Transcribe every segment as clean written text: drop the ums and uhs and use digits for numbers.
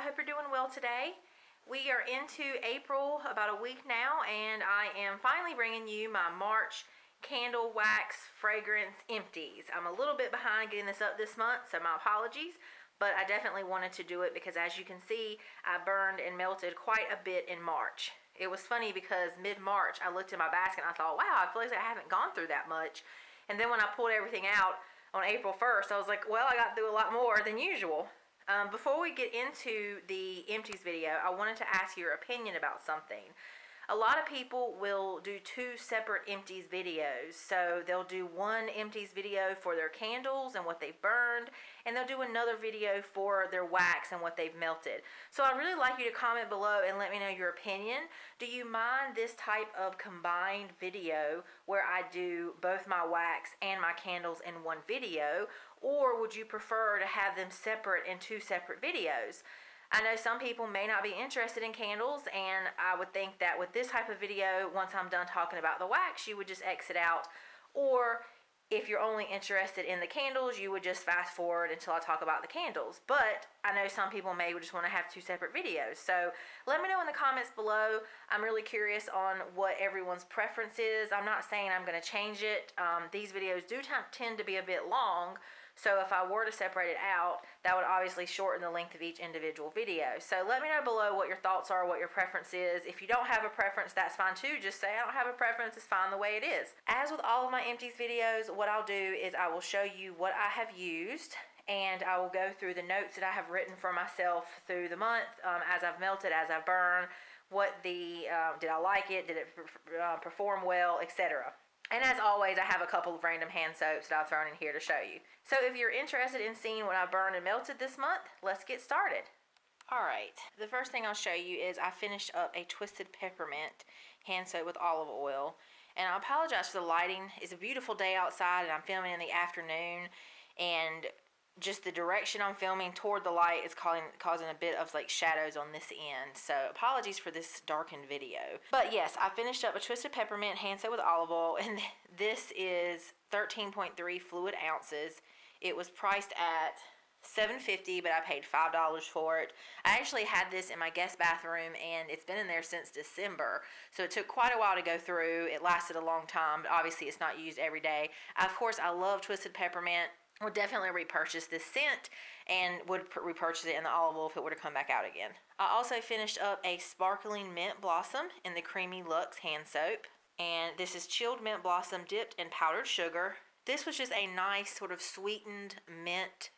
I hope you're doing well today. We are into April, about a week now, and I am finally bringing you my March candle wax fragrance empties. I'm a little bit behind getting this up this month, so my apologies, but I definitely wanted to do it because, as you can see, I burned and melted quite a bit in March. It was funny because mid-March I looked in my basket and I thought, wow, I feel like I haven't gone through that much. And then when I pulled everything out on April 1st, I was like, well, I got through a lot more than usual. Before we get into the empties video, I wanted to ask your opinion about something. A lot of people will do two separate empties videos. So they'll do one empties video for their candles and what they've burned, and they'll do another video for their wax and what they've melted. So I'd really like you to comment below and let me know your opinion. Do you mind this type of combined video where I do both my wax and my candles in one video, or would you prefer to have them separate in two separate videos? I know some people may not be interested in candles, and I would think that with this type of video, once I'm done talking about the wax, you would just exit out. Or if you're only interested in the candles, you would just fast forward until I talk about the candles. But I know some people may just want to have two separate videos. So let me know in the comments below. I'm really curious on what everyone's preference is. I'm not saying I'm going to change it. These videos do tend to be a bit long. So if I were to separate it out, that would obviously shorten the length of each individual video. So let me know below what your thoughts are, what your preference is. If you don't have a preference, that's fine too. Just say I don't have a preference, it's fine the way it is. As with all of my empties videos, what I'll do is I will show you what I have used, and I will go through the notes that I have written for myself through the month, as I've melted, as I've burned, what did I like it, did it perform well, etc. And as always, I have a couple of random hand soaps that I've thrown in here to show you. So if you're interested in seeing what I burned and melted this month, let's get started. Alright, the first thing I'll show you is I finished up a Twisted Peppermint hand soap with olive oil. And I apologize for the lighting. It's a beautiful day outside and I'm filming in the afternoon. And just the direction I'm filming toward the light is causing a bit of like shadows on this end. So apologies for this darkened video. But yes, I finished up a Twisted Peppermint hand soap with olive oil, and this is 13.3 fluid ounces. It was priced at $7.50, but I paid $5 for it. I actually had this in my guest bathroom, and it's been in there since December. So it took quite a while to go through. It lasted a long time, but obviously it's not used every day. Of course, I love Twisted Peppermint. Would definitely repurchase this scent and would repurchase it in the olive oil if it were to come back out again. I also finished up a Sparkling Mint Blossom in the Creamy Luxe hand soap. And this is chilled mint blossom dipped in powdered sugar. This was just a nice sort of sweetened mint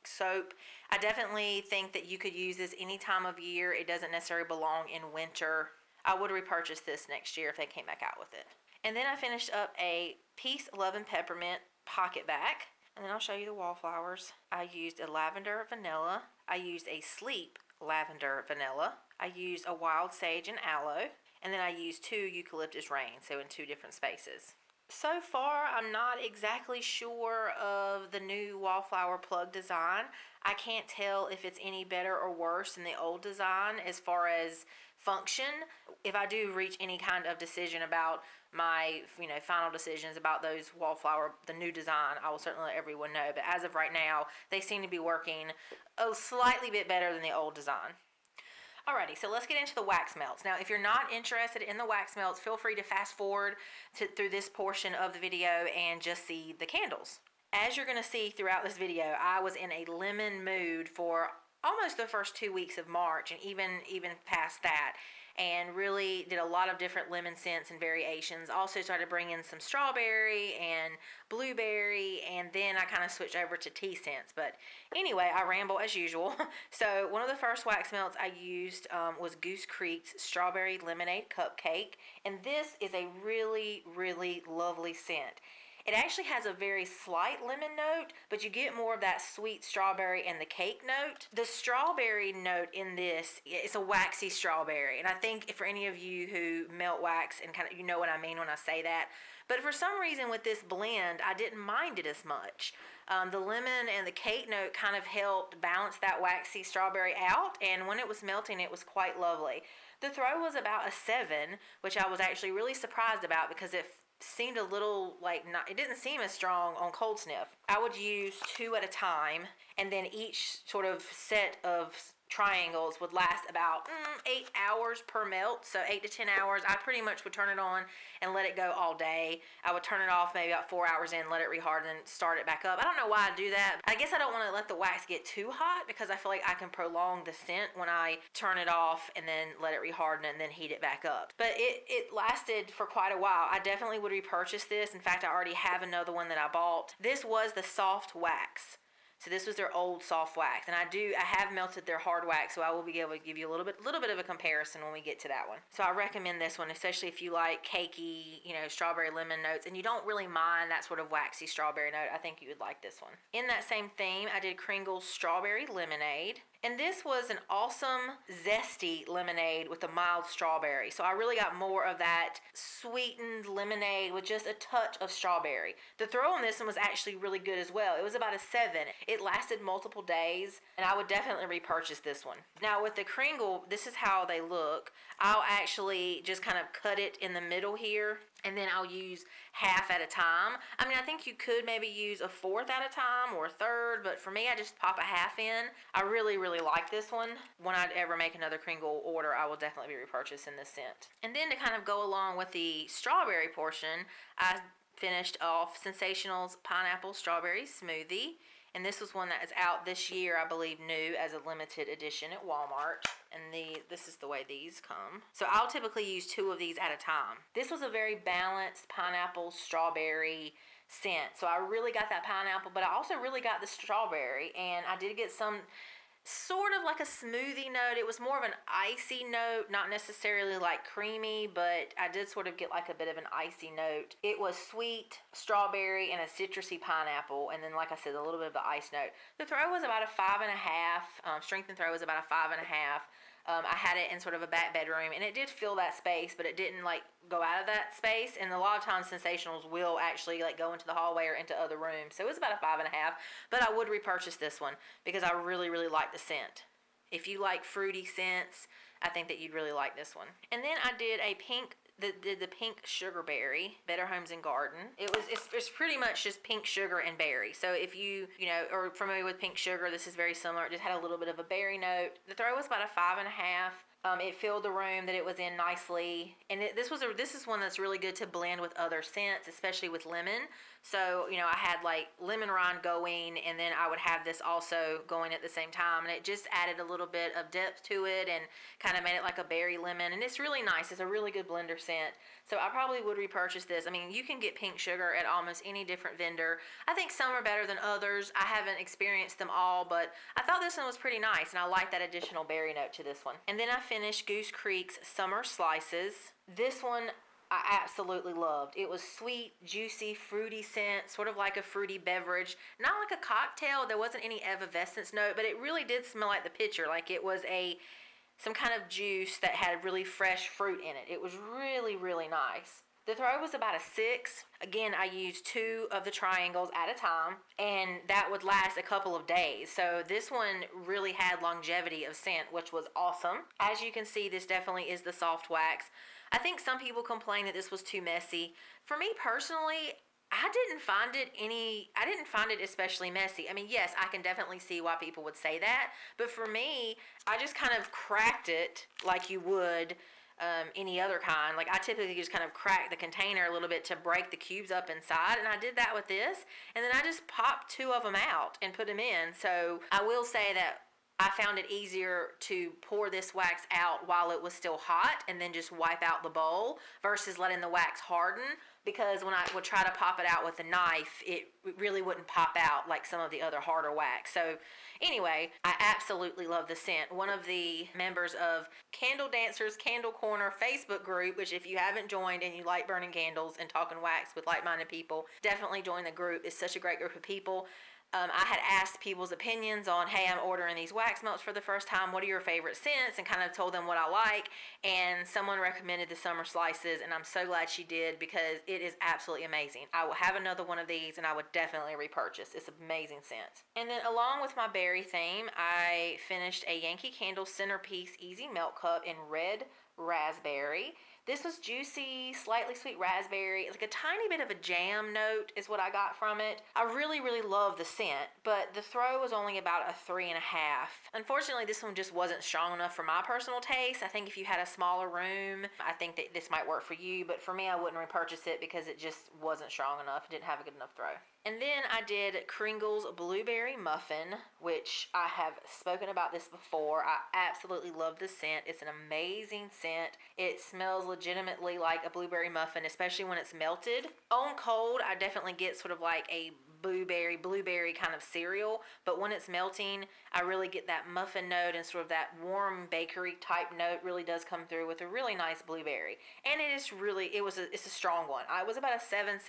soap. I definitely think that you could use this any time of year. It doesn't necessarily belong in winter. I would repurchase this next year if they came back out with it. And then I finished up a Peace, Love, and Peppermint pocket back. And then I'll show you the wallflowers. I used a lavender vanilla. I used a sleep lavender vanilla. I used a wild sage and aloe. And then I used 2 eucalyptus rain, so in 2 different spaces. So far, I'm not exactly sure of the new wallflower plug design. I can't tell if it's any better or worse than the old design as far as function. If I do reach any kind of decision about my final decisions about those wallflower, the new design, I will certainly let everyone know. But as of right now, they seem to be working a slightly bit better than the old design. Alrighty, so let's get into the wax melts. Now, if you're not interested in the wax melts, feel free to fast forward through this portion of the video and just see the candles. As you're going to see throughout this video, I was in a lemon mood for almost the first 2 weeks of March, and even past that, and really did a lot of different lemon scents and variations. Also started bringing some strawberry and blueberry, and then I kind of switched over to tea scents. But anyway, I ramble as usual. So one of the first wax melts I used was Goose Creek's Strawberry Lemonade Cupcake, and this is a really, really lovely scent. It actually has a very slight lemon note, but you get more of that sweet strawberry and the cake note. The strawberry note in this, it's a waxy strawberry. And I think for any of you who melt wax and kind of, you know what I mean when I say that. But for some reason with this blend, I didn't mind it as much. The lemon and the cake note kind of helped balance that waxy strawberry out. And when it was melting, it was quite lovely. The throw was about a 7, which I was actually really surprised about because it seemed a little like it didn't seem as strong on cold sniff. I would use 2 at a time, and then each sort of set of triangles would last about 8 hours per melt, so 8 to 10 hours. I pretty much would turn it on and let it go all day. I would turn it off maybe about 4 hours in, let it reharden, and start it back up. I don't know why I do that. I guess I don't want to let the wax get too hot because I feel like I can prolong the scent when I turn it off and then let it reharden and then heat it back up. But it lasted for quite a while. I definitely would repurchase this. In fact, I already have another one that I bought. This was the soft wax. So this was their old soft wax, and I have melted their hard wax, so I will be able to give you a little bit of a comparison when we get to that one. So I recommend this one, especially if you like cakey, strawberry lemon notes, and you don't really mind that sort of waxy strawberry note. I think you would like this one. In that same theme, I did Kringle's strawberry lemonade. And this was an awesome zesty lemonade with a mild strawberry. So I really got more of that sweetened lemonade with just a touch of strawberry. The throw on this one was actually really good as well. It was about a 7. It lasted multiple days, and I would definitely repurchase this one. Now with the Kringle, this is how they look. I'll actually just kind of cut it in the middle here, and then I'll use half at a time. I mean, I think you could maybe use a fourth at a time or a third, but for me, I just pop a half in. I really like this one. When I ever make another Kringle order, I will definitely be repurchasing this scent. And then to kind of go along with the strawberry portion, I finished off Sensational's Pineapple Strawberry Smoothie. And this was one that is out this year, I believe, new as a limited edition at Walmart. And this is the way these come. So I'll typically use 2 of these at a time. This was a very balanced pineapple strawberry scent. So I really got that pineapple, but I also really got the strawberry. And I did get some sort of like a smoothie note. It was more of an icy note, not necessarily like creamy, but I did sort of get like a bit of an icy note. It was sweet strawberry and a citrusy pineapple, and then like I said, a little bit of the ice note. The throw was about a 5.5. Strength and throw was about a 5.5. I had it in sort of a back bedroom, and it did fill that space, but it didn't like go out of that space. And a lot of times Sensationals will actually like go into the hallway or into other rooms. So it was about a 5.5, but I would repurchase this one because I really like the scent. If you like fruity scents, I think that you'd really like this one. And then I did a pink the pink sugar berry, Better Homes and Garden. It's pretty much just pink sugar and berry. So if you are familiar with pink sugar, this is very similar. It just had a little bit of a berry note. The throw was about a 5.5. It filled the room that it was in nicely, and this is one that's really good to blend with other scents, especially with lemon. So I had like lemon rind going, and then I would have this also going at the same time, and it just added a little bit of depth to it and kind of made it like a berry lemon, and it's really nice. It's a really good blender scent. So I probably would repurchase this. I mean, you can get pink sugar at almost any different vendor. I think some are better than others. I haven't experienced them all, but I thought this one was pretty nice, and I like that additional berry note to this one. And then I finished Goose Creek's Summer Slices. This one I absolutely loved. It was sweet, juicy, fruity scent, sort of like a fruity beverage. Not like a cocktail. There wasn't any effervescence note, but it really did smell like the picture. Like it was some kind of juice that had really fresh fruit in it. It was really nice. The throw was about a 6. Again, I used 2 of the triangles at a time, and that would last a couple of days. So this one really had longevity of scent, which was awesome. As you can see, this definitely is the soft wax. I think some people complain that this was too messy. For me personally, I didn't find it especially messy. I mean, yes, I can definitely see why people would say that, but for me, I just kind of cracked it like you would any other kind. Like I typically just kind of crack the container a little bit to break the cubes up inside, and I did that with this, and then I just popped 2 of them out and put them in. So I will say that I found it easier to pour this wax out while it was still hot and then just wipe out the bowl versus letting the wax harden, because when I would try to pop it out with a knife, it really wouldn't pop out like some of the other harder wax. So anyway, I absolutely love the scent. One of the members of Candle Dancers Candle Corner Facebook group, which if you haven't joined and you like burning candles and talking wax with like-minded people, definitely join the group. It's such a great group of people. I had asked people's opinions on, hey, I'm ordering these wax melts for the first time. What are your favorite scents? And kind of told them what I like. And someone recommended the Summer Slices, and I'm so glad she did because it is absolutely amazing. I will have another one of these, and I would definitely repurchase. It's an amazing scent. And then along with my berry theme, I finished a Yankee Candle Centerpiece Easy Melt Cup in red raspberry. This was juicy, slightly sweet raspberry. It's like a tiny bit of a jam note is what I got from it. I really, really love the scent, but the throw was only about a 3.5. Unfortunately, this one just wasn't strong enough for my personal taste. I think if you had a smaller room, I think that this might work for you, but for me, I wouldn't repurchase it because it just wasn't strong enough. It didn't have a good enough throw. And then I did Kringle's Blueberry Muffin, which I have spoken about this before. I absolutely love the scent. It's an amazing scent. It smells legitimately like a blueberry muffin, especially when it's melted. On cold, I definitely get sort of like a blueberry kind of cereal, but when it's melting, I really get that muffin note, and sort of that warm bakery type note really does come through with a really nice blueberry. And it is really, it's a strong one. I was about a 7.5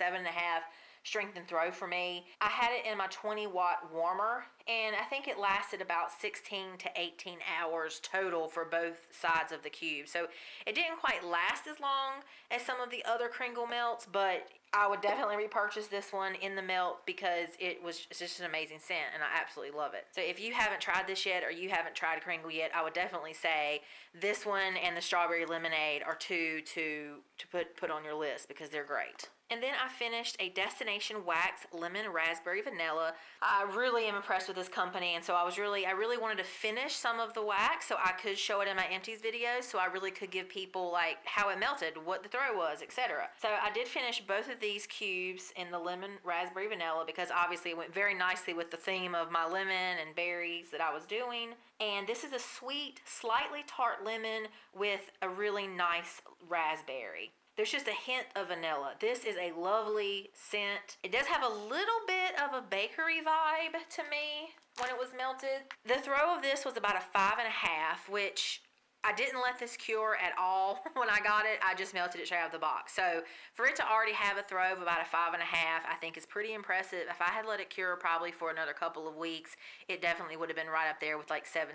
strength and throw for me. I had it in my 20-watt warmer, and I think it lasted about 16 to 18 hours total for both sides of the cube. So it didn't quite last as long as some of the other Kringle melts, but I would definitely repurchase this one in the melt because it's just an amazing scent, and I absolutely love it. So if you haven't tried this yet, or you haven't tried Kringle yet, I would definitely say this one and the strawberry lemonade are two to put on your list because they're great. And then I finished a Destination Wax Lemon Raspberry Vanilla. I really am impressed with this company, and so I really wanted to finish some of the wax so I could show it in my Empties videos, so I really could give people like how it melted, what the throw was, etc. So I did finish both of these cubes in the lemon raspberry vanilla because obviously it went very nicely with the theme of my lemon and berries that I was doing. And this is a sweet, slightly tart lemon with a really nice raspberry. There's just a hint of vanilla. This is a lovely scent. It does have a little bit of a bakery vibe to me when it was melted. The throw of this was about a 5.5, which I didn't let this cure at all when I got it. I just melted it straight out of the box. So for it to already have a throw of about a 5.5, I think is pretty impressive. If I had let it cure probably for another couple of weeks, it definitely would have been right up there with like 7.5.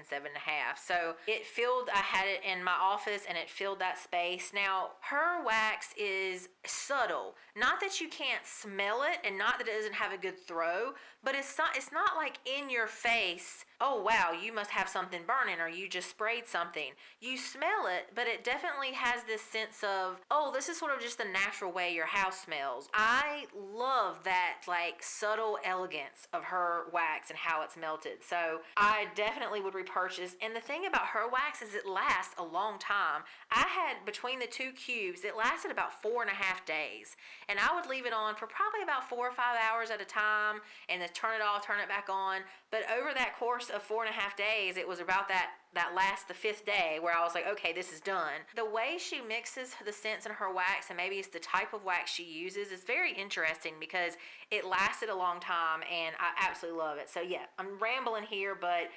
So it filled, I had it in my office and it filled that space. Now, her wax is subtle. Not that you can't smell it and not that it doesn't have a good throw, but it's not like in your face, oh wow, you must have something burning or you just sprayed something. You smell it, but it definitely has this sense of, oh, this is sort of just the natural way your house smells. I love that like subtle elegance of her wax and how it's melted. So I definitely would repurchase. And the thing about her wax is it lasts a long time. I had between the two cubes, it lasted about 4.5 days. And I would leave it on for probably about 4 or 5 hours at a time and then turn it off, turn it back on. But over that course of 4.5 days, it was about the 5th day where I was like, okay, this is done. The way she mixes the scents in her wax, and maybe it's the type of wax she uses, is very interesting because it lasted a long time and I absolutely love it. So yeah, I'm rambling here, but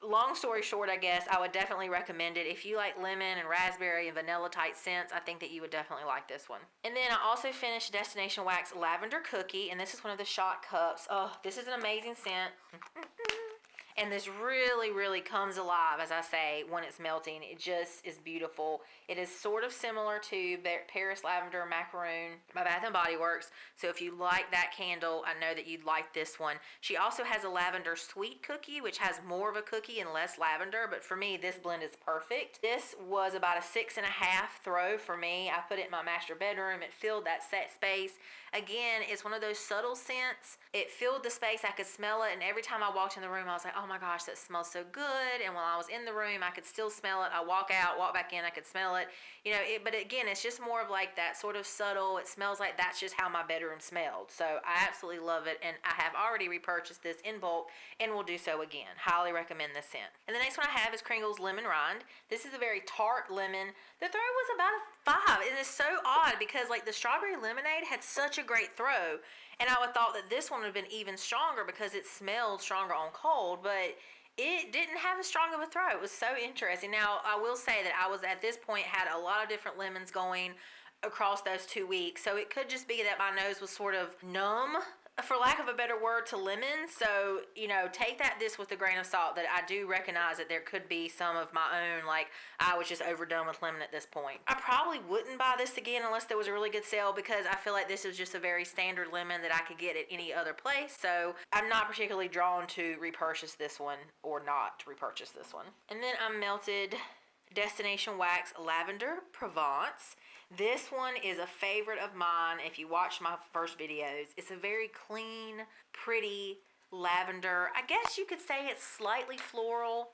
long story short, I guess I would definitely recommend it. If you like lemon and raspberry and vanilla type scents, I think that you would definitely like this one. And then I also finished Destination Wax Lavender Cookie, and this is one of the shot cups. Oh, this is an amazing scent. And this really, really comes alive, as I say, when it's melting. It just is beautiful. It is sort of similar to Paris Lavender Macaroon by Bath & Body Works. So if you like that candle, I know that you'd like this one. She also has a lavender sweet cookie, which has more of a cookie and less lavender. But for me, this blend is perfect. This was about a 6.5 throw for me. I put it in my master bedroom. It filled that set space. Again, it's one of those subtle scents. It filled the space. I could smell it. And every time I walked in the room, I was like, oh my gosh, that smells so good. And while I was in the room, I could still smell it. I walk out, walk back in, I could smell it. You know, but again, it's just more of like that sort of subtle, it smells like that's just how my bedroom smelled. So I absolutely love it. And I have already repurchased this in bulk and will do so again. Highly recommend this scent. And the next one I have is Kringle's Lemon Rind. This is a very tart lemon. The throw was about a 5. And it's so odd because like the strawberry lemonade had such a great throw. And I would thought that this one would have been even stronger because it smelled stronger on cold, but it didn't have as strong of a throw. It was so interesting. Now, I will say that I was at this point had a lot of different lemons going across those 2 weeks. So it could just be that my nose was sort of numb, for lack of a better word, to lemon. So, you know, take this with a grain of salt, that I do recognize that there could be some of my own, like I was just overdone with lemon at this point. I probably wouldn't buy this again unless there was a really good sale because I feel like this is just a very standard lemon that I could get at any other place. So I'm not particularly drawn to repurchase this one or not to repurchase this one. And then I melted Destination Wax Lavender Provence. This one is a favorite of mine. If you watch my first videos, it's a very clean, pretty lavender. I guess you could say it's slightly floral.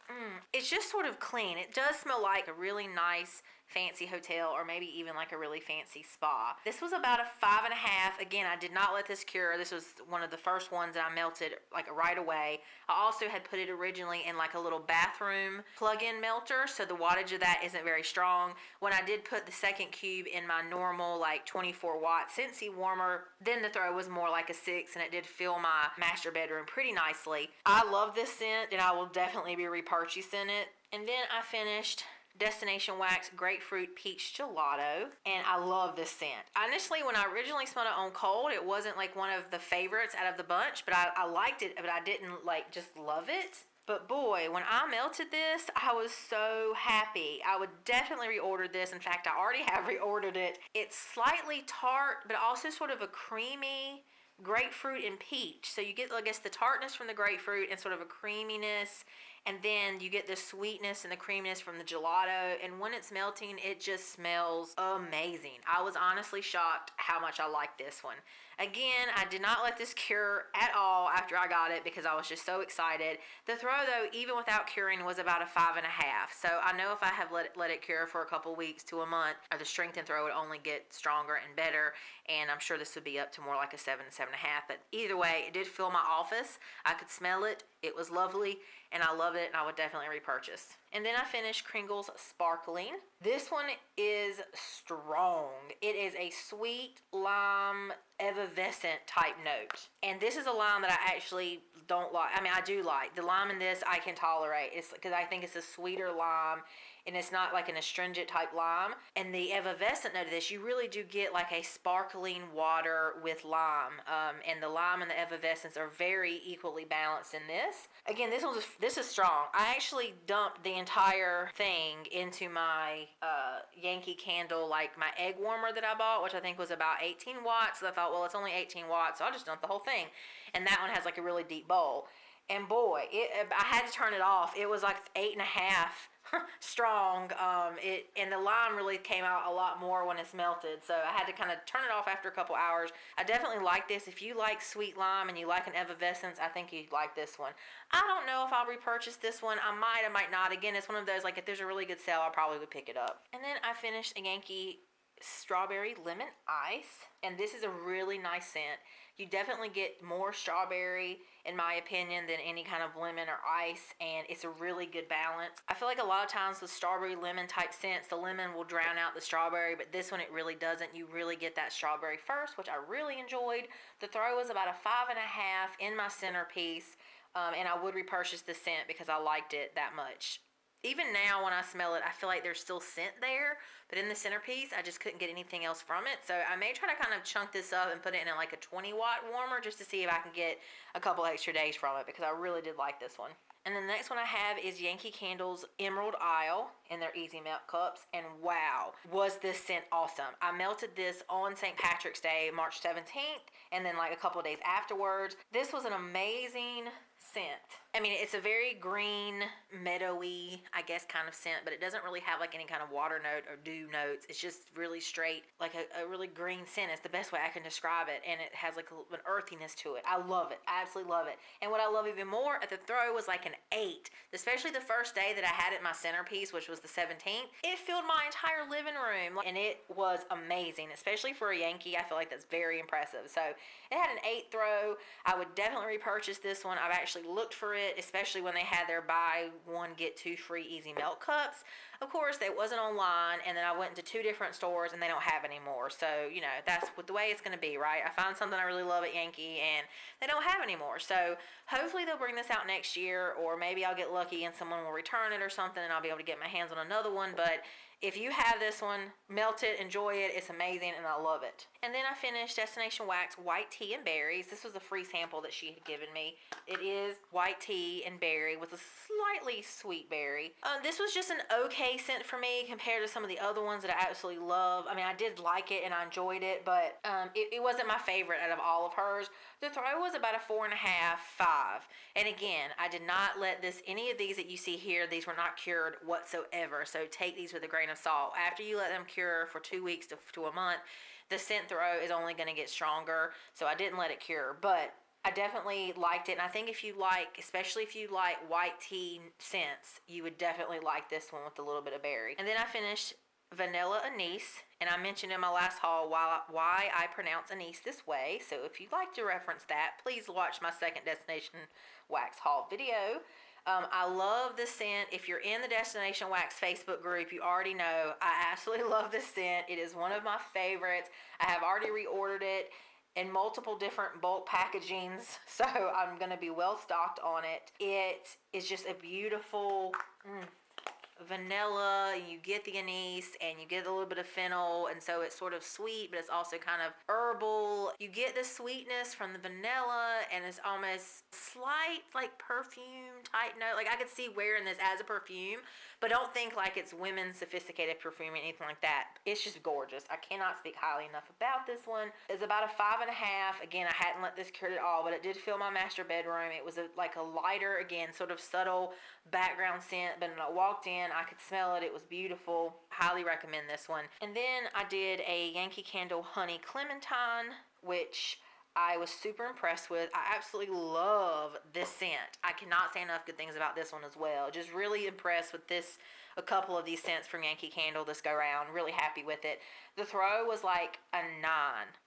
It's just sort of clean. It does smell like a really nice fancy hotel, or maybe even like a really fancy spa. This was about a 5.5. Again, I did not let this cure. This was one of the first ones that I melted like right away. I also had put it originally in like a little bathroom plug-in melter, so the wattage of that isn't very strong. When I did put the second cube in my normal like 24 watt Scentsy warmer, then the throw was more like a 6, and it did fill my master bedroom pretty nicely. I love this scent, and I will definitely be repurchasing it. And then I finished Destination Wax Grapefruit Peach Gelato, and I love this scent. Honestly, when I originally smelled it on cold, it wasn't like one of the favorites out of the bunch, but I liked it, but I didn't like just love it. But boy, when I melted this, I was so happy. I would definitely reorder this. In fact, I already have reordered it. It's slightly tart, but also sort of a creamy grapefruit and peach. So you get, I guess, the tartness from the grapefruit and sort of a creaminess, and then you get the sweetness and the creaminess from the gelato, and when it's melting, it just smells amazing. I was honestly shocked how much I like this one. Again, I did not let this cure at all after I got it because I was just so excited. The throw, though, even without curing, was about a 5.5. So I know if I have let it cure for a couple weeks to a month, or the strength and throw would only get stronger and better, and I'm sure this would be up to more like a 7, 7.5. But either way, it did fill my office. I could smell it. It was lovely, and I love it, and I would definitely repurchase. And then I finished Kringle's Sparkling. This one is strong. It is a sweet lime effervescent type note. And this is a lime that I actually don't like. I mean, I do like. The lime in this I can tolerate. It's because I think it's a sweeter lime, and it's not like an astringent type lime. And the effervescent note of this, you really do get like a sparkling water with lime. And the lime and the effervescence are very equally balanced in this. Again, this is strong. I actually dumped the entire thing into my Yankee candle, like my egg warmer that I bought, which I think was about 18 watts. So I thought, well, it's only 18 watts, so I'll just dump the whole thing. And that one has like a really deep bowl. And boy, I had to turn it off. It was like 8.5 strong. And the lime really came out a lot more when it's melted, so I had to kind of turn it off after a couple hours. I definitely like this. If you like sweet lime and you like an effervescence, I think you'd like this one. I don't know if I'll repurchase this one. I might not. Again, it's one of those, like, if there's a really good sale, I probably would pick it up. And then I finished a Yankee Strawberry Lemon Ice, and this is a really nice scent. You definitely get more strawberry, in my opinion, than any kind of lemon or ice, and it's a really good balance. I feel like a lot of times with strawberry lemon type scents, the lemon will drown out the strawberry, but this one it really doesn't. You really get that strawberry first, which I really enjoyed. The throw was about a 5.5 in my centerpiece, and I would repurchase the scent because I liked it that much. Even now when I smell it, I feel like there's still scent there, but in the centerpiece, I just couldn't get anything else from it. So I may try to kind of chunk this up and put it in like a 20 watt warmer just to see if I can get a couple extra days from it, because I really did like this one. And then the next one I have is Yankee Candle's Emerald Isle in their Easy Melt cups. And wow, was this scent awesome. I melted this on St. Patrick's Day, March 17th, and then like a couple of days afterwards. This was an amazing scent. I mean, it's a very green, meadowy, I guess, kind of scent, but it doesn't really have like any kind of water note or dew notes. It's just really straight, like a really green scent. It's the best way I can describe it, and it has like an earthiness to it. I love it. I absolutely love it. And what I love even more at the throw was like an 8, especially the first day that I had it in my centerpiece, which was the 17th. It filled my entire living room, and it was amazing, especially for a Yankee. I feel like that's very impressive. So it had an 8 throw. I would definitely repurchase this one. I've actually looked for it, especially when they had their buy one get 2 free Easy Melt cups. Of course, it wasn't online, and then I went into 2 different stores, and they don't have anymore. So, you know, that's the way it's going to be, right? I find something I really love at Yankee, and they don't have anymore. So, hopefully they'll bring this out next year, or maybe I'll get lucky and someone will return it or something, and I'll be able to get my hands on another one. But if you have this one, melt it, enjoy it. It's amazing, and I love it. And then I finished Destination Wax White Tea and Berries. This was a free sample that she had given me. It is white tea and berry with a slightly sweet berry. This was just an okay scent for me compared to some of the other ones that I absolutely love. I mean, I did like it and I enjoyed it, but it wasn't my favorite out of all of hers. The throw was about a 4.5, 5. And again, I did not let any of these that you see here, these were not cured whatsoever. So take these with a grain of salt. After you let them cure for 2 weeks to a month, the scent throw is only going to get stronger. So I didn't let it cure, but I definitely liked it. And I think if you like, especially if you like white tea scents, you would definitely like this one with a little bit of berry. And then I finished vanilla anise, and I mentioned in my last haul why I pronounce anise this way. So if you'd like to reference that, please watch my second Destination Wax haul video. I love this scent. If you're in the Destination Wax Facebook group, you already know I absolutely love this scent. It is one of my favorites. I have already reordered it in multiple different bulk packagings, so I'm going to be well stocked on it. It is just a beautiful vanilla, and you get the anise and you get a little bit of fennel, and so it's sort of sweet, but it's also kind of herbal. You get the sweetness from the vanilla, and it's almost slight like perfume type note. Like I could see wearing this as a perfume, but don't think like it's women's sophisticated perfume or anything like that. It's just gorgeous. I cannot speak highly enough about this one. It's about a 5.5. Again, I hadn't let this cure at all, but it did fill my master bedroom. It was like a lighter, again, sort of subtle background scent, but when I walked in, I could smell it. It was beautiful. Highly recommend this one. And then I did a Yankee Candle Honey Clementine, which I was super impressed with. I absolutely love this scent. I cannot say enough good things about this one as well. Just really impressed with this, a couple of these scents from Yankee Candle this go round. Really happy with it. The throw was like a 9,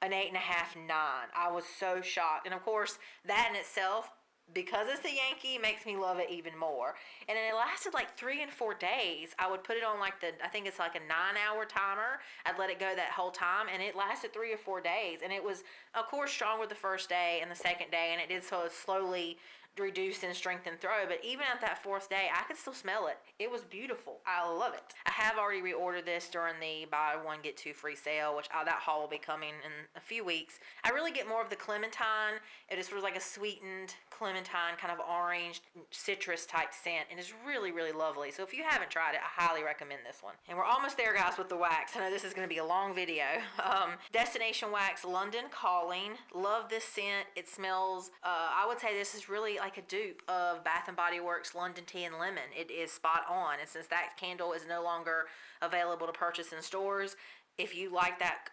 an 8.5, 9. I was so shocked. And of course, that in itself, because it's a Yankee, makes me love it even more. And it lasted like 3 and 4 days. I would put it on like I think it's like a 9-hour timer. I'd let it go that whole time, and it lasted 3 or 4 days. And it was, of course, stronger the first day and the second day, and it did so slowly reduce in strength and throw, but even at that 4th day, I could still smell it. It was beautiful. I love it. I have already reordered this during the buy one get 2 free sale, which that haul will be coming in a few weeks. I really get more of the clementine. It is sort of like a sweetened clementine, kind of orange citrus type scent, and it's really, really lovely. So if you haven't tried it, I highly recommend this one. And we're almost there, guys, with the wax. I know this is going to be a long video. Destination Wax London Calling. Love this scent. It smells, I would say this is really like a dupe of Bath & Body Works London Tea and Lemon. It is spot on, and since that candle is no longer available to purchase in stores, if you like that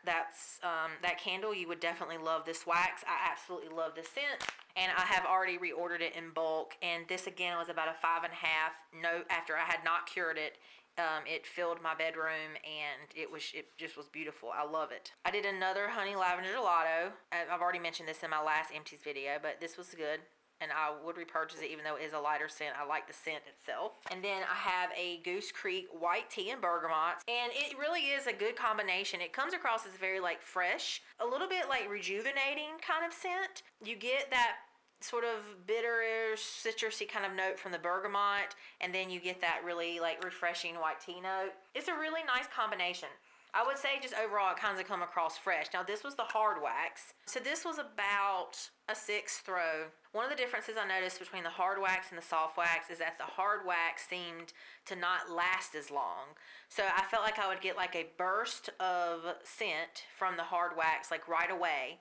candle, you would definitely love this wax. I absolutely love this scent, and I have already reordered it in bulk. And this again was about a 5.5. No, after I had not cured it, it filled my bedroom, and it just was beautiful. I love it. I did another honey lavender gelato. I've already mentioned this in my last Empties video, but this was good, and I would repurchase it even though it is a lighter scent. I like the scent itself. And then I have a Goose Creek white tea and bergamot, and it really is a good combination. It comes across as very like fresh, a little bit like rejuvenating kind of scent. You get that sort of bitter, citrusy kind of note from the bergamot, and then you get that really like refreshing white tea note. It's a really nice combination. I would say just overall it kind of come across fresh. Now this was the hard wax. So this was about a 6 throw. One of the differences I noticed between the hard wax and the soft wax is that the hard wax seemed to not last as long. So I felt like I would get like a burst of scent from the hard wax like right away.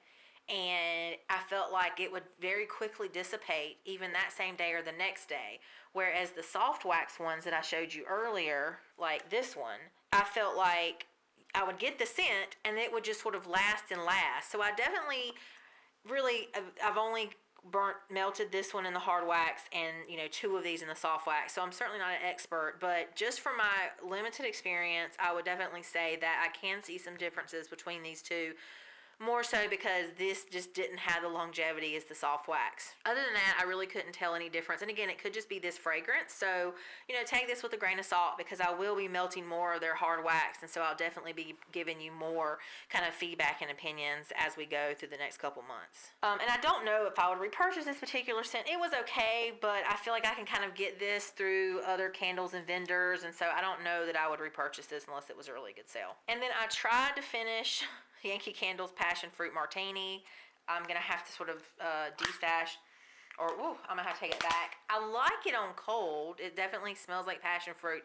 And I felt like it would very quickly dissipate even that same day or the next day. Whereas the soft wax ones that I showed you earlier, like this one, I felt like I would get the scent and it would just sort of last and last. So I definitely I've only melted this one in the hard wax and 2 of these in the soft wax, so I'm certainly not an expert, but just from my limited experience, I would definitely say that I can see some differences between these two. More so because this just didn't have the longevity as the soft wax. Other than that, I really couldn't tell any difference. And again, it could just be this fragrance. So, take this with a grain of salt, because I will be melting more of their hard wax. And so I'll definitely be giving you more kind of feedback and opinions as we go through the next couple months. And I don't know if I would repurchase this particular scent. It was okay, but I feel like I can kind of get this through other candles and vendors. And so I don't know that I would repurchase this unless it was a really good sale. And then I tried to finish Yankee Candle's Passion Fruit Martini. I'm going to have to sort of destash, I'm going to have to take it back. I like it on cold. It definitely smells like passion fruit.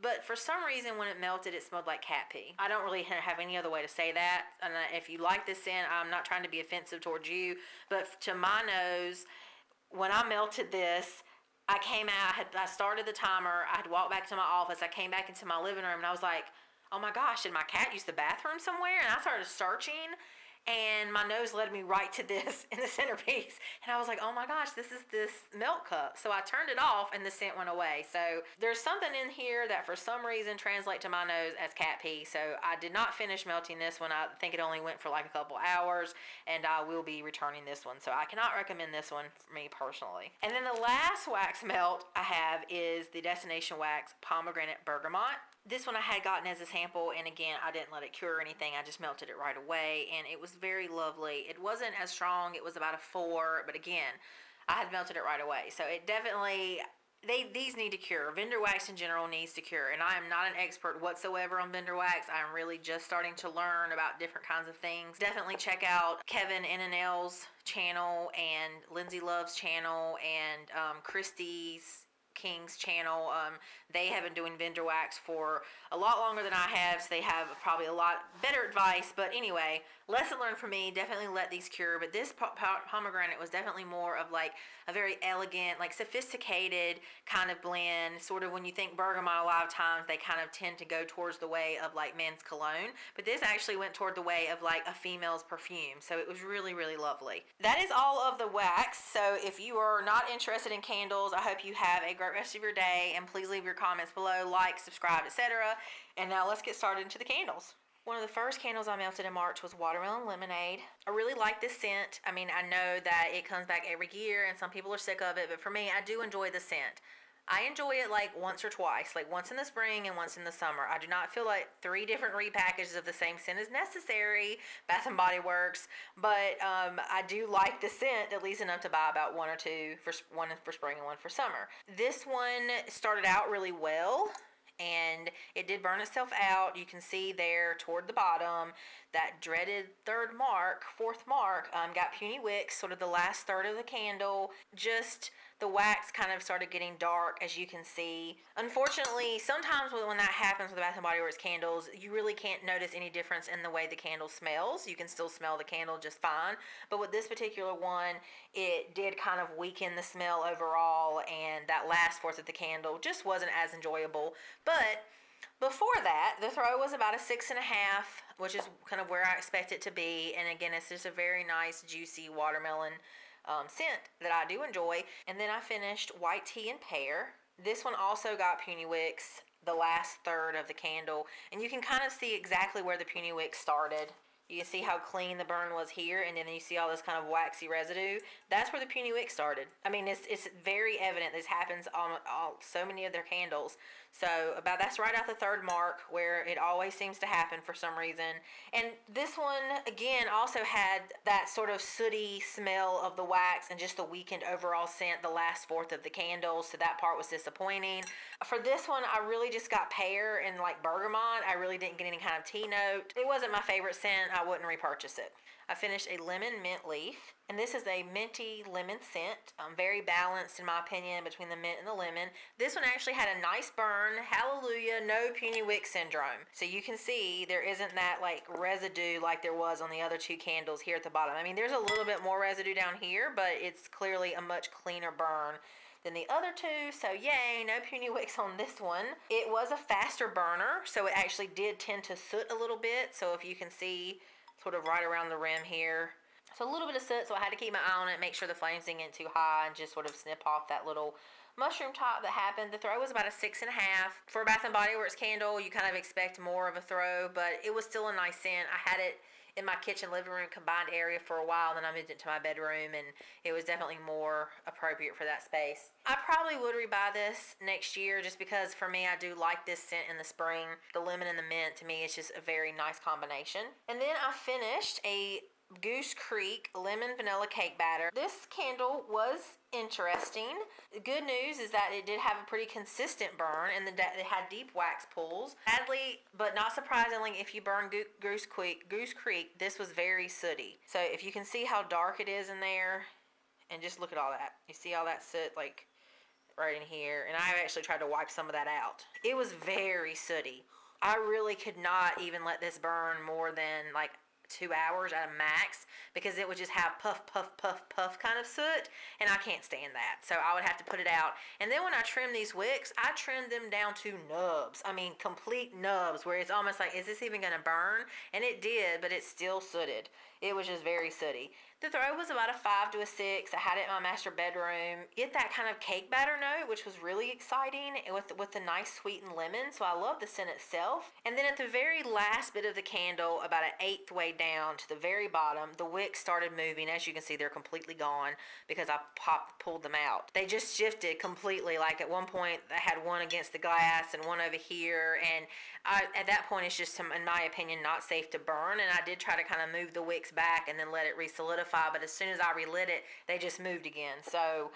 but for some reason when it melted, it smelled like cat pee. I don't really have any other way to say that. And if you like this scent, I'm not trying to be offensive towards you, but to my nose, when I melted this, I came out, I started the timer, I had walked back to my office, I came back into my living room, and I was like, oh my gosh, did my cat use the bathroom somewhere? And I started searching, and my nose led me right to this in the centerpiece. And I was like, oh my gosh, this is this milk cup. So I turned it off, and the scent went away. So there's something in here that for some reason translates to my nose as cat pee. So I did not finish melting this one. I think it only went for like a couple hours, and I will be returning this one. So I cannot recommend this one for me personally. And then the last wax melt I have is the Destination Wax Pomegranate Bergamot. This one I had gotten as a sample, and again, I didn't let it cure or anything. I just melted it right away, and it was very lovely. It wasn't as strong. It was about a 4, but again, I had melted it right away. So it definitely, these need to cure. Vendor wax in general needs to cure, and I am not an expert whatsoever on vendor wax. I'm really just starting to learn about different kinds of things. Definitely check out Kevin N&L's channel and Lindsay Love's channel and Christy's King's channel. They have been doing vendor wax for a lot longer than I have, so they have probably a lot better advice. But anyway, lesson learned for me, definitely let these cure. But this pomegranate was definitely more of like a very elegant, like sophisticated kind of blend. Sort of when you think bergamot, a lot of times they kind of tend to go towards the way of like men's cologne, but this actually went toward the way of like a female's perfume. So it was really, really lovely. That is all of the wax. So if you are not interested in candles, I hope you have a great rest of your day, and please leave your comments below, like, subscribe, etc. And now let's get started into the candles. One of the first candles I melted in March was Watermelon Lemonade. I really like this scent. I mean, I know that it comes back every year and some people are sick of it, but for me, I do enjoy the scent. I enjoy it like once or twice, like once in the spring and once in the summer. I do not feel like 3 different repackages of the same scent is necessary, Bath & Body Works, but I do like the scent at least enough to buy about 1 or 2, one for spring and 1 for summer. This one started out really well, and it did burn itself out. You can see there toward the bottom that dreaded 4th mark got puny wicks, sort of the last third of the candle. Just the wax kind of started getting dark, as you can see. Unfortunately, sometimes when that happens with the Bath & Body Works candles, you really can't notice any difference in the way the candle smells. You can still smell the candle just fine. But with this particular one, it did kind of weaken the smell overall, and that last fourth of the candle just wasn't as enjoyable. But before that, the throw was about a 6.5, which is kind of where I expect it to be. And again, it's just a very nice, juicy watermelon scent that I do enjoy. And then I finished White Tea and Pear. This one also got puny wicks the last third of the candle, and you can kind of see exactly where the puny wicks started. You can see how clean the burn was here, and then you see all this kind of waxy residue. That's where the puny wick started. I mean, it's very evident this happens on so many of their candles. So that's right at the 3rd mark, where it always seems to happen for some reason. And this one, again, also had that sort of sooty smell of the wax and just the weakened overall scent the last 4th of the candle. So that part was disappointing. For this one, I really just got pear and like bergamot. I really didn't get any kind of tea note. It wasn't my favorite scent. I wouldn't repurchase it. I finished a lemon mint leaf, and this is a minty lemon scent. Very balanced in my opinion between the mint and the lemon. This one actually had a nice burn. Hallelujah, no puny wick syndrome. So you can see there isn't that like residue like there was on the other 2 candles here at the bottom. I mean, there's a little bit more residue down here, but it's clearly a much cleaner burn than the other 2, so yay, no puny wicks on this one. It was a faster burner, so it actually did tend to soot a little bit. So if you can see sort of right around the rim here, so a little bit of soot, so I had to keep my eye on it, make sure the flames didn't get too high, and just sort of snip off that little mushroom top that happened. The throw was about a 6.5. For a Bath & Body Works candle, you kind of expect more of a throw, but it was still a nice scent. I had it in my kitchen living room combined area for a while, then I moved it to my bedroom, and it was definitely more appropriate for that space. I probably would rebuy this next year, just because for me, I do like this scent in the spring. The lemon and the mint, to me, it's just a very nice combination. And then I finished a Goose Creek lemon vanilla cake batter. This candle was interesting. The good news is that it did have a pretty consistent burn, and it had deep wax pulls. Sadly, but not surprisingly, if you burn Goose Creek, this was very sooty. So if you can see how dark it is in there, and just look at all that. You see all that soot, like right in here, and I actually tried to wipe some of that out. It was very sooty. I really could not even let this burn more than like 2 hours at a max, because it would just have puff, puff, puff, puff kind of soot, and I can't stand that. So I would have to put it out. And then when I trim these wicks, I trim them down to nubs. I mean, complete nubs, where it's almost like, is this even going to burn? And it did, but it's still sooted. It was just very sooty. The throw was about a 5 to a 6. I had it in my master bedroom. Get that kind of cake batter note, which was really exciting, with the nice sweetened lemon. So I love the scent itself. And then at the very last bit of the candle, about an 1/8 way down to the very bottom, the wicks started moving. As you can see, they're completely gone because I pulled them out. They just shifted completely. Like at one point, I had one against the glass and one over here. And at that point, it's just, in my opinion, not safe to burn. And I did try to kind of move the wicks back and then let it re-solidify. But as soon as I relit it, they just moved again. So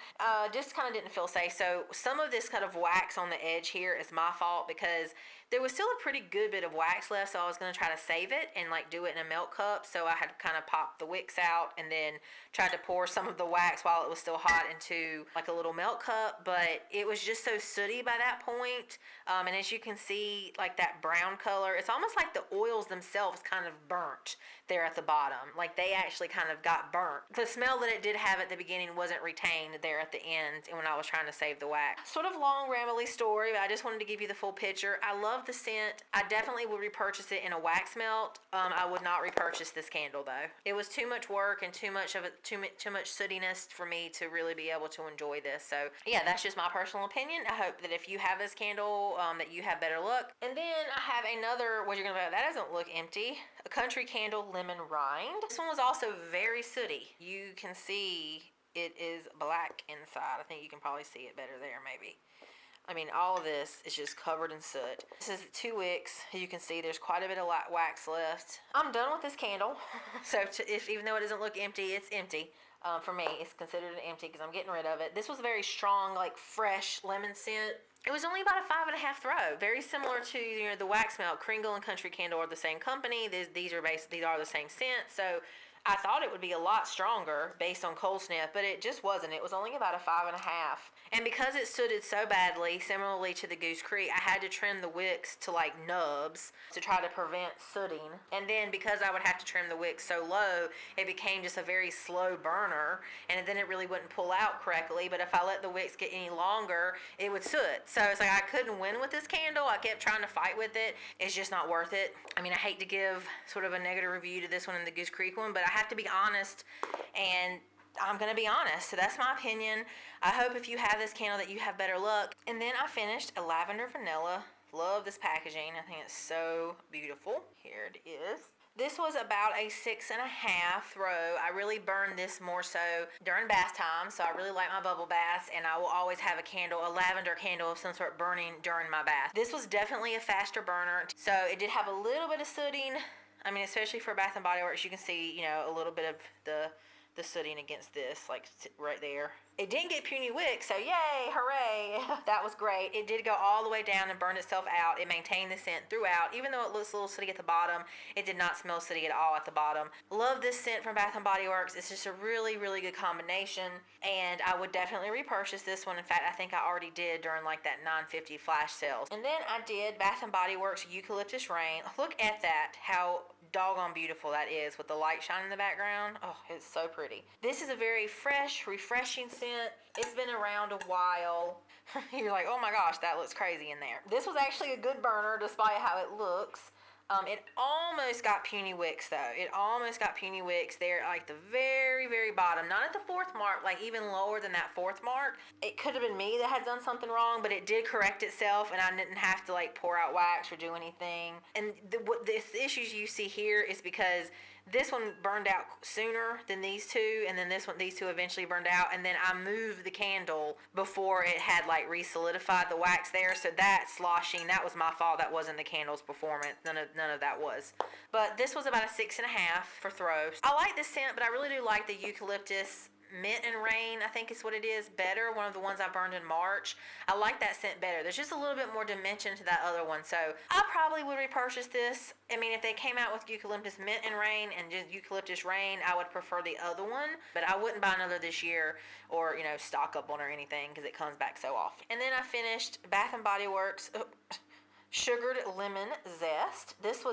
just kind of didn't feel safe. So some of this kind of wax on the edge here is my fault, because there was still a pretty good bit of wax left, so I was going to try to save it and like do it in a milk cup. So I had kind of popped the wicks out and then tried to pour some of the wax while it was still hot into like a little milk cup, but it was just so sooty by that point. And as you can see, like that brown color, it's almost like the oils themselves kind of burnt there at the bottom. Like they actually kind of got burnt. The smell that it did have at the beginning wasn't retained there at the end when I was trying to save the wax. Sort of long, rambly story, but I just wanted to give you the full picture. I love the scent. I definitely would repurchase it in a wax melt. I would not repurchase this candle though. It was too much work and too much sootiness for me to really be able to enjoy this. So yeah, that's just my personal opinion. I hope that if you have this candle, that you have better luck. And then I have another, what you're gonna, that doesn't look empty. A country candle lemon rind. This one was also very sooty. You can see it is black inside. I think you can probably see it better there maybe. I mean, all of this is just covered in soot. This is 2 wicks. You can see there's quite a bit of wax left. I'm done with this candle. So even though it doesn't look empty, it's empty. For me, it's considered an empty because I'm getting rid of it. This was a very strong, like fresh lemon scent. It was only about a 5.5 throw. Very similar to the wax melt. Kringle and Country Candle are the same company. These are the same scent. So I thought it would be a lot stronger based on cold sniff, but it just wasn't. It was only about a 5.5. And because it sooted so badly, similarly to the Goose Creek, I had to trim the wicks to like nubs to try to prevent sooting. And then because I would have to trim the wicks so low, it became just a very slow burner, and then it really wouldn't pull out correctly. But if I let the wicks get any longer, it would soot. So it's like I couldn't win with this candle. I kept trying to fight with it. It's just not worth it. I mean, I hate to give sort of a negative review to this one and the Goose Creek one, but I have to be honest, and I'm going to be honest. So that's my opinion. I hope if you have this candle that you have better luck. And then I finished a lavender vanilla. Love this packaging. I think it's so beautiful. Here it is. This was about a 6.5 throw. I really burned this more so during bath time, so I really like my bubble baths, and I will always have a lavender candle of some sort burning during my bath. This was definitely a faster burner, so it did have a little bit of sooting. I mean, especially for Bath & Body Works, you can see, a little bit of the sooting against this, like right there. It didn't get puny wick, so yay, hooray. That was great. It did go all the way down and burn itself out. It maintained the scent throughout. Even though it looks a little sooty at the bottom, it did not smell sooty at all at the bottom. Love this scent from Bath & Body Works. It's just a really, really good combination, and I would definitely repurchase this one. In fact, I think I already did during like that $9.50 flash sales. And then I did Bath & Body Works Eucalyptus Rain. Look at that, how doggone beautiful that is with the light shining in the background. Oh, it's so pretty. This is a very fresh, refreshing scent. It's been around a while. You're like, oh my gosh, that looks crazy in there. This was actually a good burner despite how it looks. It almost got puny wicks though. It almost got puny wicks there, like the very, very bottom. Not at the 4th mark, like even lower than that 4th mark. It could have been me that had done something wrong, but it did correct itself, and I didn't have to like pour out wax or do anything. And the issues you see here is because this one burned out sooner than these two, and then these two eventually burned out, and then I moved the candle before it had like re-solidified the wax there, so that sloshing, that was my fault. That wasn't the candle's performance. None of that was. But this was about a 6.5 for throws. I like this scent, but I really do like the eucalyptus Mint and Rain, I think is what it is, better. One of the ones I burned in March. I like that scent better. There's just a little bit more dimension to that other one. So I probably would repurchase this. I mean, if they came out with Eucalyptus Mint and Rain and just Eucalyptus Rain, I would prefer the other one. But I wouldn't buy another this year or, stock up on or anything because it comes back so often. And then I finished Bath & Body Works Sugared Lemon Zest. This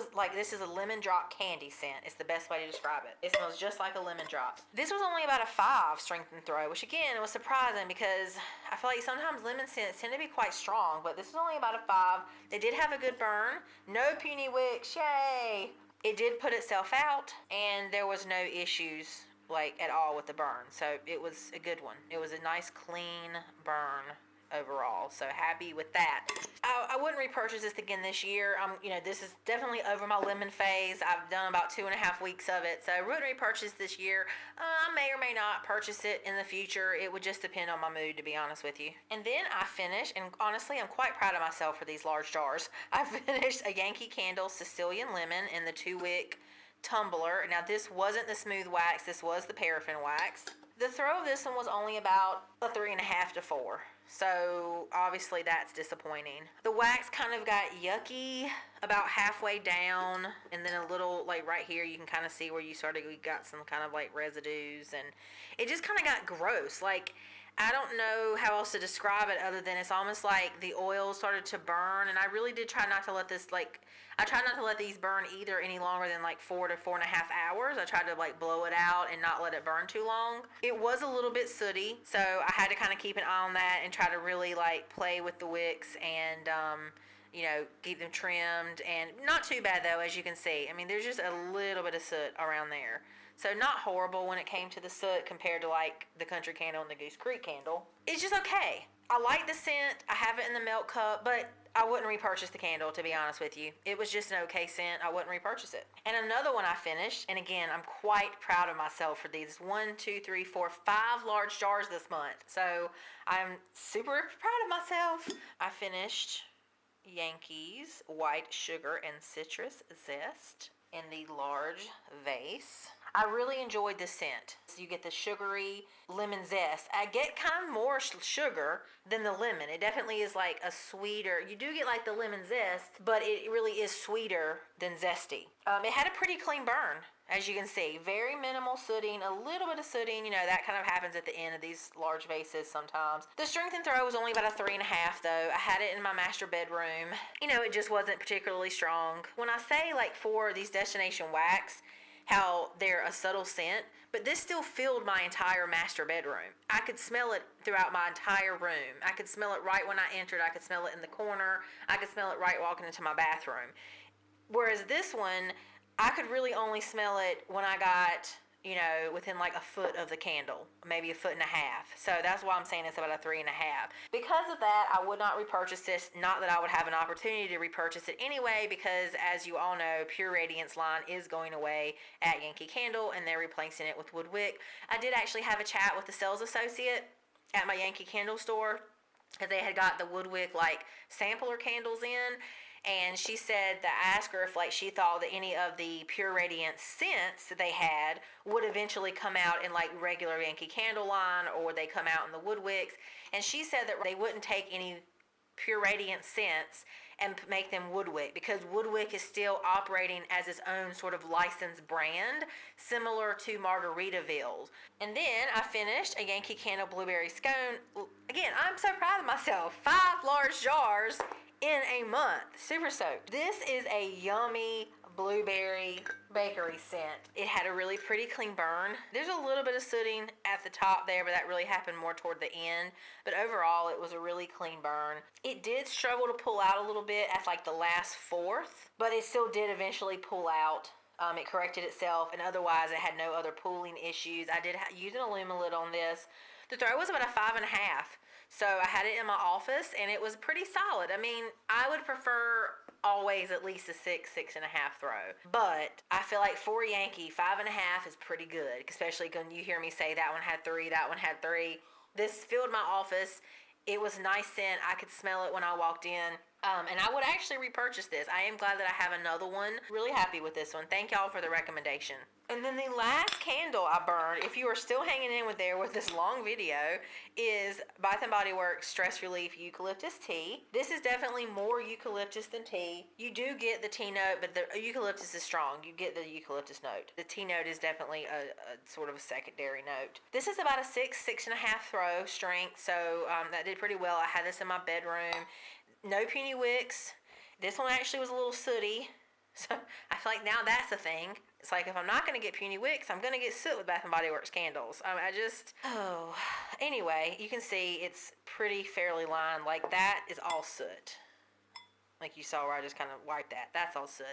is a lemon drop candy scent. It's the best way to describe it. It smells just like a lemon drop. This was only about a 5 strength and throw, which again, it was surprising because I feel like sometimes lemon scents tend to be quite strong, but this was only about a 5. They did have a good burn. No puny wicks, yay! It did put itself out, and there was no issues at all with the burn. So it was a good one. It was a nice clean burn overall, so happy with that. I wouldn't repurchase this again this year. This is definitely over my lemon phase. I've done about 2.5 weeks of it, so I wouldn't repurchase this year. I may or may not purchase it in the future. It would just depend on my mood, to be honest with you. And then I finished, and honestly, I'm quite proud of myself for these large jars. I finished a Yankee Candle Sicilian Lemon in the 2-wick tumbler. Now, this wasn't the smooth wax. This was the paraffin wax. The throw of this one was only about a 3.5 to 4. So obviously that's disappointing. The wax kind of got yucky about halfway down, and then a little right here you can kind of see where you got some kind of residues, and it just kind of got gross. I don't know how else to describe it other than it's almost like the oil started to burn, and I really did try not to let this I tried not to let these burn either any longer than 4 to 4.5 hours. I tried to blow it out and not let it burn too long. It was a little bit sooty, so I had to kind of keep an eye on that and try to really play with the wicks and keep them trimmed, and not too bad though, as you can see. I mean, there's just a little bit of soot around there. So not horrible when it came to the soot compared to the Country Candle and the Goose Creek candle. It's just okay. I like the scent. I have it in the milk cup, but I wouldn't repurchase the candle, to be honest with you. It was just an okay scent. I wouldn't repurchase it. And another one I finished, and again, I'm quite proud of myself for these 1, 2, 3, 4, 5 large jars this month. So I'm super proud of myself. I finished Yankee's White Sugar and Citrus Zest in the large vase. I really enjoyed this scent. So you get the sugary lemon zest. I get kind of more sugar than the lemon. It definitely is a sweeter. You do get the lemon zest, but it really is sweeter than zesty. It had a pretty clean burn, as you can see. Very minimal sooting, a little bit of sooting. That kind of happens at the end of these large vases sometimes. The strength and throw was only about a 3.5 though. I had it in my master bedroom. It just wasn't particularly strong. When I say for these destination wax, how they're a subtle scent, but this still filled my entire master bedroom. I could smell it throughout my entire room. I could smell it right when I entered. I could smell it in the corner. I could smell it right walking into my bathroom. Whereas this one, I could really only smell it when I got, within a foot of the candle, maybe a 1.5 feet. So that's why I'm saying it's about a 3.5. Because of that, I would not repurchase this. Not that I would have an opportunity to repurchase it anyway, because as you all know, Pure Radiance line is going away at Yankee Candle, and they're replacing it with Woodwick. I did actually have a chat with the sales associate at my Yankee Candle store, because they had got the Woodwick sampler candles in. And she said that I asked her if she thought that any of the Pure Radiance scents that they had would eventually come out in regular Yankee Candle line, or would they come out in the Woodwicks. And she said that they wouldn't take any Pure Radiance scents and make them Woodwick, because Woodwick is still operating as its own sort of licensed brand, similar to Margaritaville. And then I finished a Yankee Candle Blueberry Scone. Again, I'm so proud of myself. 5 large jars in a month. Super soaked. This is a yummy blueberry bakery scent. It had a really pretty clean burn. There's a little bit of sooting at the top there, but that really happened more toward the end. But overall, it was a really clean burn. It did struggle to pull out a little bit at the last fourth, but it still did eventually pull out. It corrected itself, and otherwise it had no other pooling issues. I did use an aluminum lid on this. The throw was about a 5.5. So I had it in my office, and it was pretty solid. I mean, I would prefer always at least a 6.5 throw. But I feel like for Yankee, 5.5 is pretty good, especially when you hear me say that one had 3, that one had 3. This filled my office. It was nice scent. I could smell it when I walked in. And I would actually repurchase this. I am glad that I have another one. Really happy with this one. Thank y'all for the recommendation. And then the last candle I burned, if you are still hanging in with this long video, is Bath & Body Works Stress Relief Eucalyptus Tea. This is definitely more eucalyptus than tea. You do get the tea note, but the eucalyptus is strong. You get the eucalyptus note. The tea note is definitely a sort of a secondary note. This is about a 6.5 throw strength, so that did pretty well. I had this in my bedroom. No puny wicks. This one actually was a little sooty, so I feel like now that's a thing. It's like if I'm not going to get puny wicks, I'm going to get soot with Bath & Body Works candles. Anyway, you can see it's pretty fairly lined. Like that is all soot. Like you saw where I just kind of wiped that. That's all soot.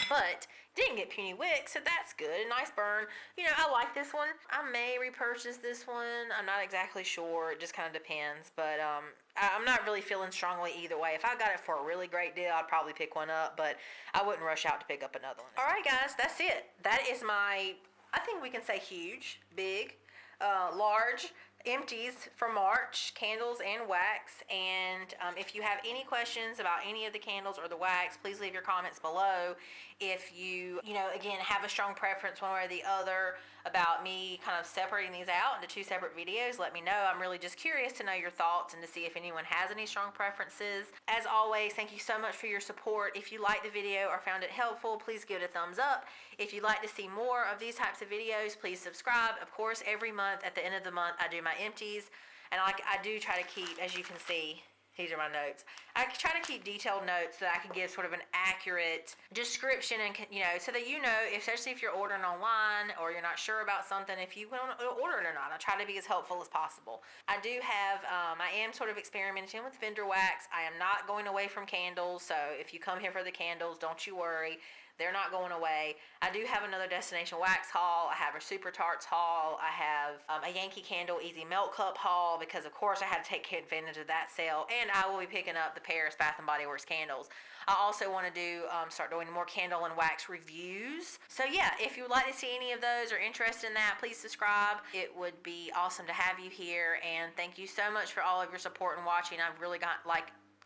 But didn't get puny wicks, so that's good. A nice burn. You know, I like this one. I may repurchase this one. I'm not exactly sure. It just kind of depends. But I'm not really feeling strongly either way. If I got it for a really great deal, I'd probably pick one up. But I wouldn't rush out to pick up another one. All right, guys. That's it. That is my, I think we can say huge, big, large Empties for March, candles and wax. And if you have any questions about any of the candles or the wax, please leave your comments below. If you again, have a strong preference one way or the other about me kind of separating these out into two separate videos, let me know. I'm really just curious to know your thoughts and to see if anyone has any strong preferences. As always, thank you so much for your support. If you liked the video or found it helpful, please give it a thumbs up. If you'd like to see more of these types of videos, please subscribe. Of course, every month at the end of the month, I do my empties, and I do try to keep, as you can see, these are my notes. I try to keep detailed notes so that I can give sort of an accurate description and, so that especially if you're ordering online or you're not sure about something, if you want to order it or not. I try to be as helpful as possible. I do have, I am sort of experimenting with vendor wax. I am not going away from candles, so if you come here for the candles, don't you worry. They're not going away. I do have another Destination Wax haul. I have a Super Tarts haul. I have a Yankee Candle Easy Melt Cup haul because, of course, I had to take advantage of that sale. And I will be picking up the Paris Bath & Body Works candles. I also want to start doing more candle and wax reviews. So, yeah, if you would like to see any of those or interested in that, please subscribe. It would be awesome to have you here. And thank you so much for all of your support and watching. I've really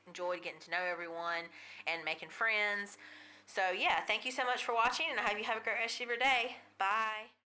enjoyed getting to know everyone and making friends. So, yeah, thank you so much for watching, and I hope you have a great rest of your day. Bye.